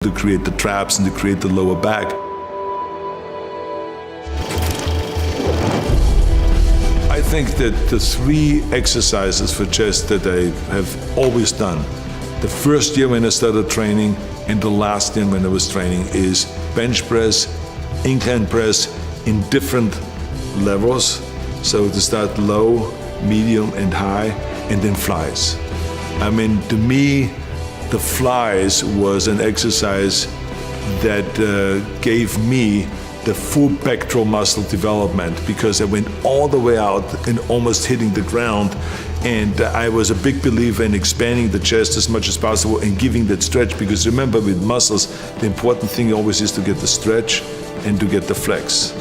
to create the traps and to create the lower back. I think that the three exercises for chest that I have always done, the first year when I started training and the last year when I was training, is bench press, incline press in different levels. So to start low, medium and high, and then flies. I mean, to me, the flies was an exercise that gave me the full pectoral muscle development, because I went all the way out and almost hitting the ground. And I was a big believer in expanding the chest as much as possible and giving that stretch, because remember, with muscles, the important thing always is to get the stretch and to get the flex.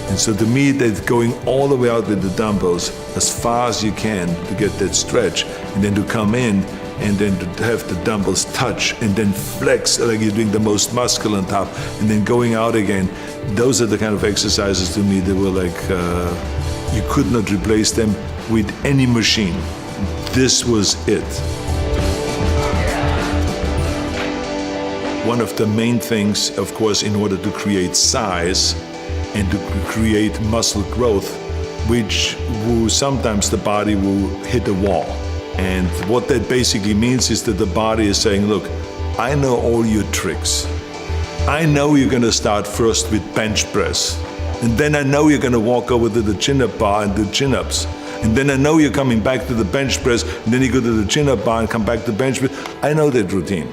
And so to me, that going all the way out with the dumbbells as far as you can to get that stretch, and then to come in and then to have the dumbbells touch and then flex like you're doing the most muscle on top, and then going out again. Those are the kind of exercises to me that were like, you could not replace them with any machine. This was it. One of the main things, of course, in order to create size and to create muscle growth, which will sometimes the body will hit a wall. And what that basically means is that the body is saying, look, I know all your tricks. I know you're gonna start first with bench press. And then I know you're gonna walk over to the chin-up bar and do chin-ups. And then I know you're coming back to the bench press, and then you go to the chin-up bar and come back to bench press. I know that routine.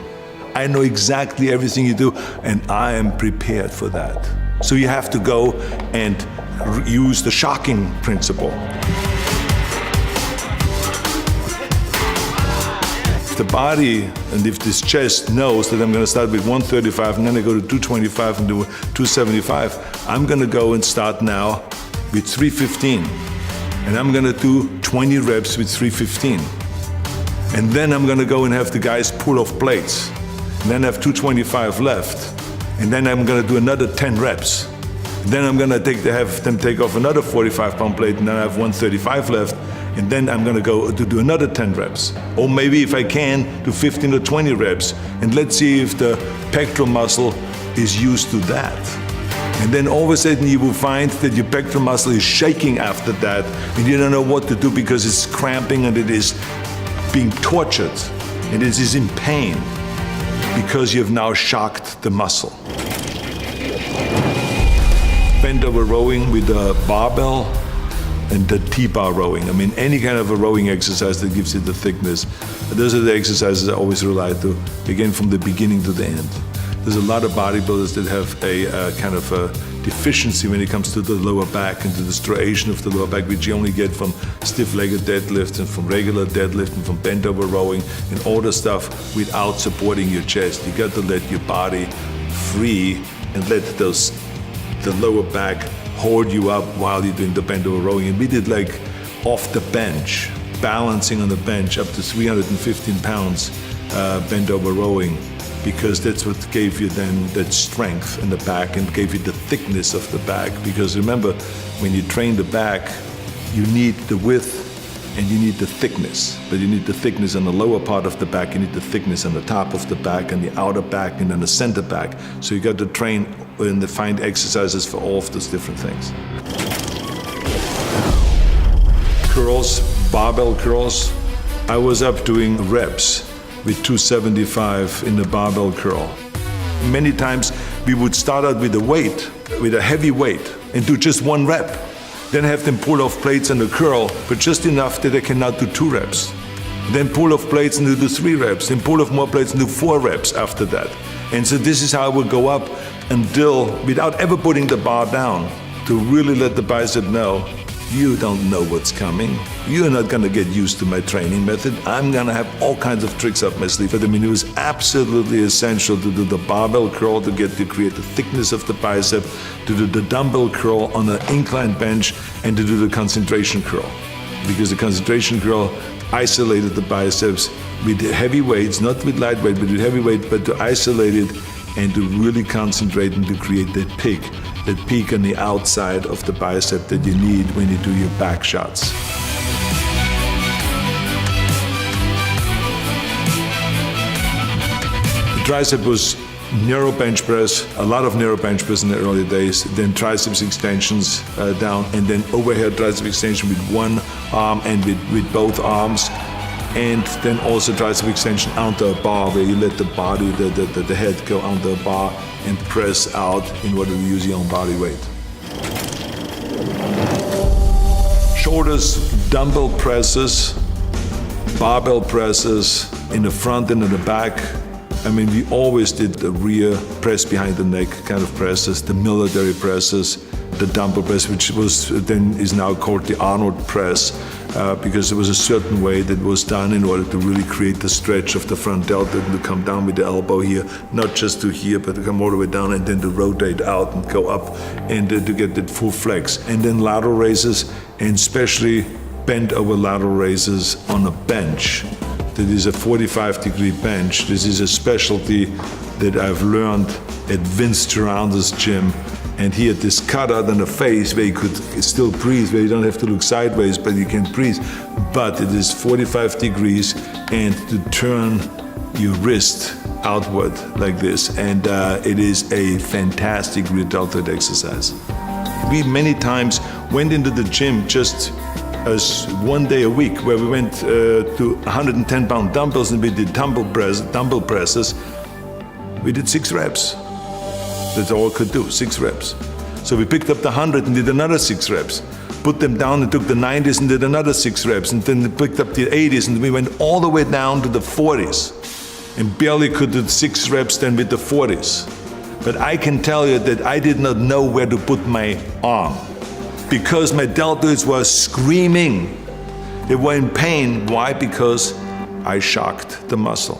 I know exactly everything you do, and I am prepared for that. So you have to go and use the shocking principle. If the body and if this chest knows that I'm going to start with 135 and then I go to 225 and do 275, I'm going to go and start now with 315. And I'm going to do 20 reps with 315. And then I'm going to go and have the guys pull off plates. And then I have 225 left. And then I'm going to do another 10 reps. And then I'm going to have them take off another 45-pound plate, and then I have 135 left. And then I'm going to go to do another 10 reps. Or maybe if I can, do 15 or 20 reps. And let's see if the pectoral muscle is used to that. And then all of a sudden you will find that your pectoral muscle is shaking after that, and you don't know what to do because it's cramping and it is being tortured and it is in pain because you've now shocked the muscle. Bend over rowing with a barbell and the T-bar rowing. I mean, any kind of a rowing exercise that gives you the thickness. Those are the exercises I always rely to, again, from the beginning to the end. There's a lot of bodybuilders that have a kind of a deficiency when it comes to the lower back and to the striation of the lower back, which you only get from stiff-legged deadlift and from regular deadlift and from bent over rowing and all the stuff without supporting your chest. You got to let your body free and let the lower back hold you up while you're doing the bent over rowing. And we did like off the bench, balancing on the bench up to 315 pounds bent over rowing, because that's what gave you then that strength in the back and gave you the thickness of the back. Because remember, when you train the back, you need the width and you need the thickness. But you need the thickness on the lower part of the back, you need the thickness on the top of the back and the outer back and then the center back. So you got to train and find exercises for all of those different things. Curls, barbell curls. I was up doing reps with 275 in the barbell curl. Many times we would start out with a heavy weight, and do just one rep. Then have them pull off plates on the curl, but just enough that they can now do 2 reps. Then pull off plates and do 3 reps, then pull off more plates and do 4 reps after that. And so this is how I would go up until, without ever putting the bar down, to really let the bicep know, you don't know what's coming. You're not gonna get used to my training method. I'm gonna have all kinds of tricks up my sleeve. But I mean, it was absolutely essential to do the barbell curl to create the thickness of the bicep, to do the dumbbell curl on an incline bench, and to do the concentration curl. Because the concentration curl isolated the biceps with heavy weights, not with light weight, but with heavy weight, but to isolate it and to really concentrate and to create that peak on the outside of the bicep that you need when you do your back shots. The tricep was narrow bench press, a lot of narrow bench press in the early days, then triceps extensions down, and then overhead tricep extension with one arm and with both arms, and then also tricep extension onto a bar where you let the body, the head go onto a bar and press out in order to use your own body weight. Shoulders, dumbbell presses, barbell presses in the front and in the back. I mean, we always did the rear press behind the neck kind of presses, the military presses, the dumbbell press, which was then is now called the Arnold press, because there was a certain way that was done in order to really create the stretch of the front delta and to come down with the elbow here, not just to here, but to come all the way down and then to rotate out and go up and to get that full flex. And then lateral raises, and especially bent over lateral raises on a bench. That is a 45-degree bench. This is a specialty that I've learned at Vince Gironda's gym. And he had this cutout on the face where you could still breathe, where you don't have to look sideways, but you can breathe. But it is 45 degrees, and to turn your wrist outward like this. And it is a fantastic rear deltoid exercise. We many times went into the gym just as one day a week, where we went to 110-pound dumbbells and we did dumbbell presses. We did 6 reps. That's all I could do, 6 reps. So we picked up the 100 and did another 6 reps. Put them down and took the 90s and did another 6 reps. And then we picked up the 80s and we went all the way down to the 40s. And barely could do 6 reps then with the 40s. But I can tell you that I did not know where to put my arm, because my deltoids were screaming. They were in pain. Why? Because I shocked the muscle.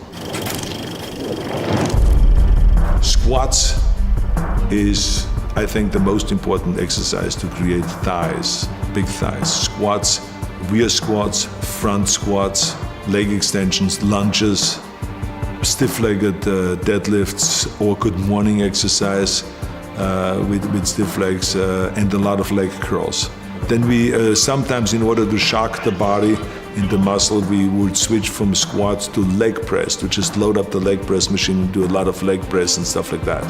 Squats is, I think, the most important exercise to create thighs, big thighs. Squats, rear squats, front squats, leg extensions, lunges, stiff-legged deadlifts, or good morning exercise with stiff legs, and a lot of leg curls. Then we sometimes, in order to shock the body and the muscle, we would switch from squats to leg press, to just load up the leg press machine and do a lot of leg press and stuff like that.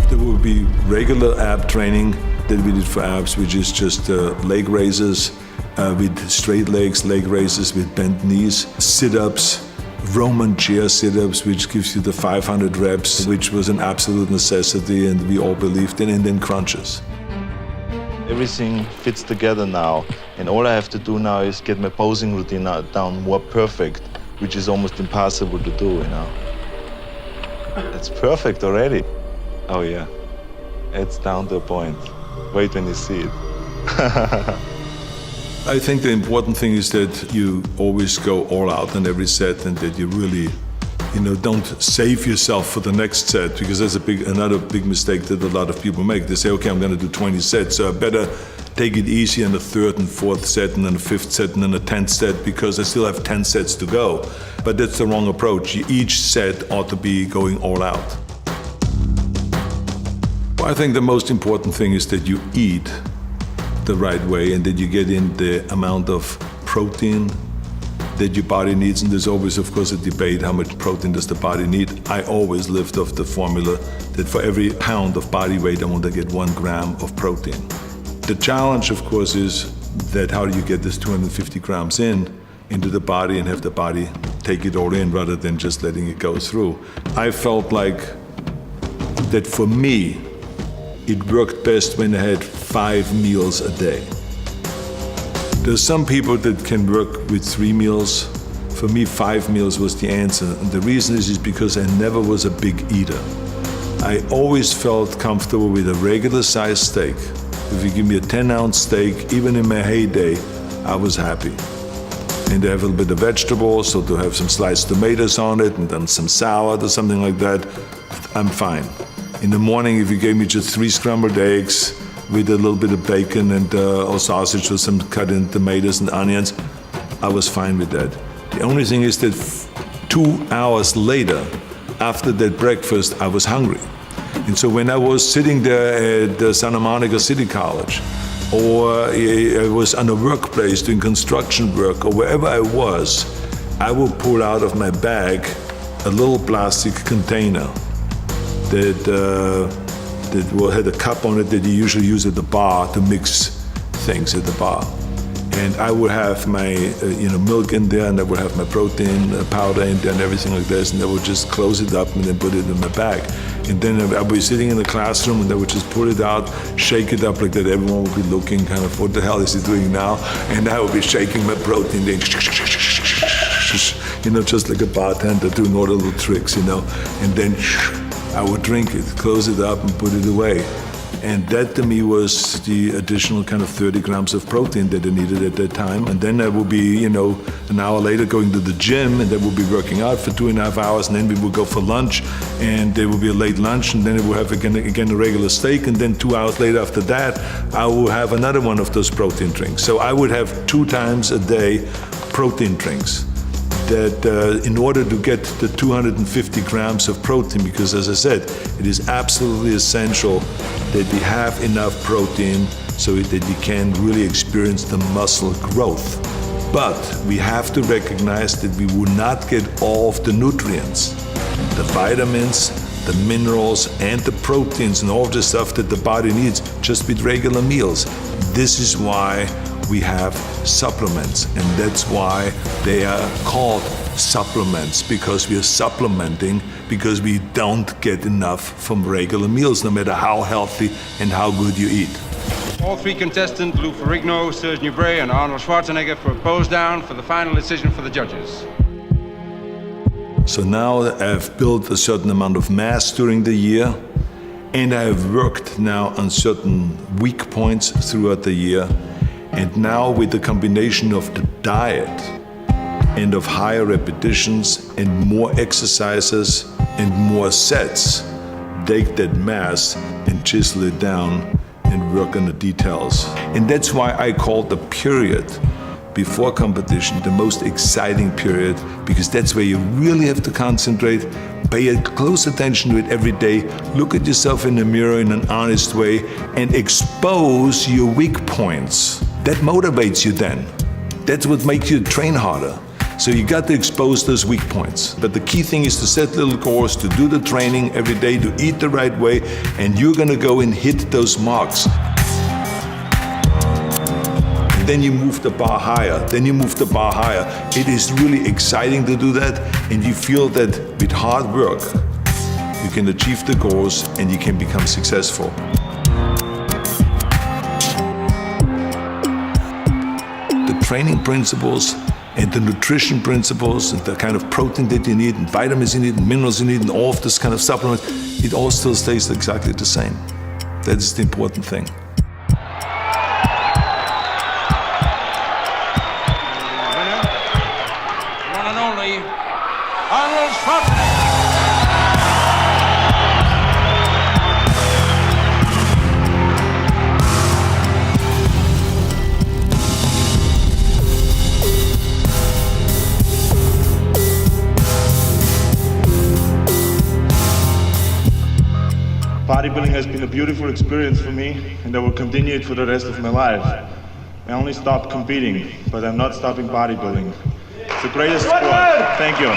There will be regular ab training that we did for abs, which is just leg raises with straight legs, leg raises with bent knees, sit-ups, Roman chair sit-ups, which gives you the 500 reps, which was an absolute necessity and we all believed in, and then crunches. Everything fits together now, and all I have to do now is get my posing routine down more perfect, which is almost impossible to do, you know. It's perfect already. Oh yeah, it's down to a point. Wait when you see it. I think the important thing is that you always go all out on every set, and that you really, don't save yourself for the next set, because that's another big mistake that a lot of people make. They say, okay, I'm gonna do 20 sets, so I better take it easy on the 3rd and 4th set, and then the 5th set, and then the 10th set, because I still have 10 sets to go. But that's the wrong approach. Each set ought to be going all out. Well, I think the most important thing is that you eat the right way and that you get in the amount of protein that your body needs. And there's always, of course, a debate, how much protein does the body need? I always lived off the formula that for every pound of body weight, I want to get 1 gram of protein. The challenge, of course, is that how do you get this 250 grams into the body and have the body take it all in rather than just letting it go through. I felt like that for me, it worked best when I had 5 meals a day. There's some people that can work with 3 meals. For me, 5 meals was the answer. And the reason is because I never was a big eater. I always felt comfortable with a regular sized steak. If you give me a 10-ounce steak, even in my heyday, I was happy. And to have a little bit of vegetables, so to have some sliced tomatoes on it and then some salad or something like that, I'm fine. In the morning, if you gave me just 3 scrambled eggs with a little bit of bacon and or sausage with some cut in tomatoes and onions, I was fine with that. The only thing is that 2 hours later, after that breakfast, I was hungry. And so when I was sitting there at Santa Monica City College, or I was on a workplace doing construction work, or wherever I was, I would pull out of my bag a little plastic container that had a cup on it that you usually use at the bar to mix things at the bar. And I would have my milk in there, and I would have my protein powder in there and everything like this, and I would just close it up and then put it in my bag. And then I would be sitting in the classroom and I would just pull it out, shake it up like that. Everyone would be looking kind of, what the hell is he doing now? And I would be shaking my protein, then just like a bartender doing all the little tricks, and then I would drink it, close it up and put it away. And that to me was the additional kind of 30 grams of protein that I needed at that time. And then I would be, an hour later going to the gym, and I would be working out for 2.5 hours, and then we would go for lunch, and there would be a late lunch, and then I would have again a regular steak, and then 2 hours later after that, I would have another one of those protein drinks. So I would have 2 times a day protein drinks. That in order to get the 250 grams of protein, because as I said, it is absolutely essential that we have enough protein so that we can really experience the muscle growth. But we have to recognize that we will not get all of the nutrients, the vitamins, the minerals, and the proteins, and all of the stuff that the body needs just with regular meals. This is why we have supplements, and that's why they are called supplements, because we are supplementing because we don't get enough from regular meals, no matter how healthy and how good you eat. All 3 contestants, Lou Ferrigno, Serge Nubret, and Arnold Schwarzenegger, for a pose down for the final decision for the judges. So now I've built a certain amount of mass during the year, and I've worked now on certain weak points throughout the year. And now with the combination of the diet and of higher repetitions and more exercises and more sets, take that mass and chisel it down and work on the details. And that's why I call the period before competition the most exciting period, because that's where you really have to concentrate, pay a close attention to it every day, look at yourself in the mirror in an honest way, and expose your weak points. That motivates you then. That's what makes you train harder. So you got to expose those weak points. But the key thing is to set little goals, to do the training every day, to eat the right way, and you're gonna go and hit those marks. And then you move the bar higher, then you move the bar higher. It is really exciting to do that, and you feel that with hard work, you can achieve the goals and you can become successful. Training principles and the nutrition principles and the kind of protein that you need and vitamins you need and minerals you need and all of this kind of supplements, it all still stays exactly the same. That is the important thing. Winner, one and only, Arnold Schwarzenegger. Bodybuilding has been a beautiful experience for me, and I will continue it for the rest of my life. I only stopped competing, but I'm not stopping bodybuilding. It's the greatest sport. Thank you.